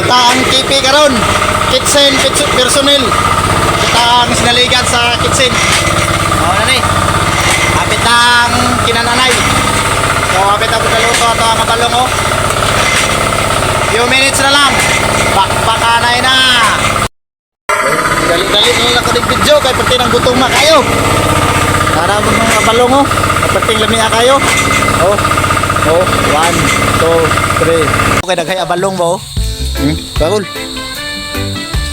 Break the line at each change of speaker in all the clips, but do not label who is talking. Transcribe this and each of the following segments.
Kita ang KP karon. Kitchen personnel. Kita ang sinaligan sa kitchen. Oh na ni. Hapit ang kinananay. So hapit ang pagkaluto ato ang kabalong oh. Few minutes na lang. Bakbakanay na. Dali-dali na lang ako ng video kay pati ng gutom na kayo. Para mo mga kabalong oh. Pati lamia kayo. Oh. Oh, 1, 2, 3. Okay, daghay abalong mo. Bagol.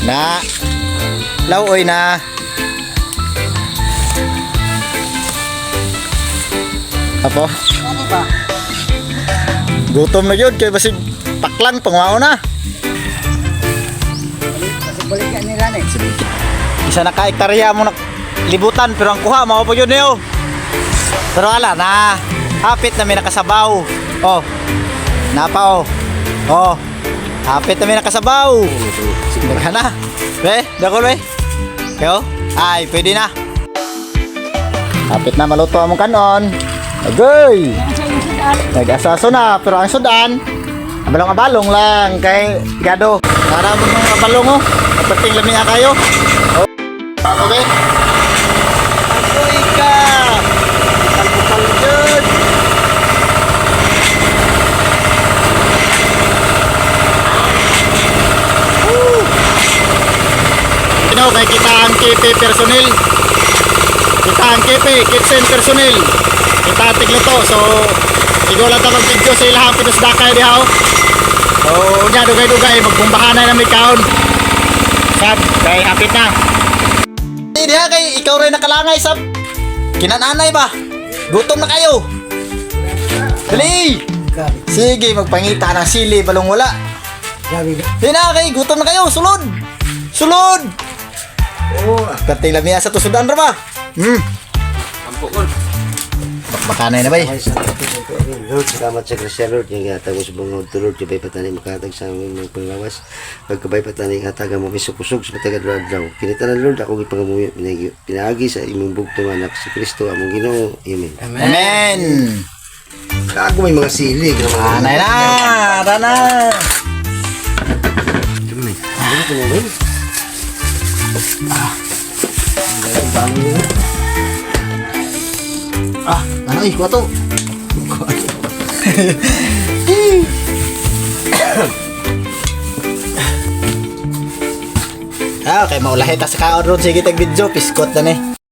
Na. Lawoy na. Apo?
Ano ba?
Gutom na yun, kaya basig paklang pangwao na.
Balik ka nila na eh.
Isa na ka-hektarya mo na libutan, pero ang kuha, mao po yun niyo. Pero ala na, hapit na may nakasabaw. Oh, napa oh. Oh, hapit na may nakasabaw. Sigmura na. Be, dakol be. Yo, ay, pwede na. Hapit na maluto among kanon. Agoy! Nag-asaso na, pero ang sudan, abalong-abalong lang kay gado. Para mo ng abalong oh. Kapating lamia kayo. Oh. Okay. Agoy ka! Talpupal yun! Kay kita ang KP personnel. Kita ang KP kitchen personnel. Kita ang tigluto. So siguro lang tapang video sa ilahang pinusdakay diha oh. So unya dugay-dugay magbumbahanay na may kaon. Sab kay hapit na. Diha kay ikaw rin nakalangay sab. Kinananay ba? Gutom na kayo. Dali. Sige magpangita ng sili balong wala. Di na kay gutom na kayo. Sulod. Sulod. Oh, kating lamia sa tusudan ra ba?
Ampukon.
Bakbakanay na ba eh?
Lord, salamat sa Krisya, Lord. Yung gatag mo sa bungod to, Lord. Kabay patani makatag sa aming mga panglawas. Pagkabay patani katag mo misupusog sa patagad daw. Kinita na, Lord, ako ipangamuyo. Pinaagi sa imong bugtong anak si Kristo, among Ginoo. Amen.
Amen.
Kago may mga sili.
Anay na! Rana!
Ano ito mo, Ben?
Ano eh, kuha to? Okay, maulahi ta sa kaon ron. Sige, tag video, piskot na ni.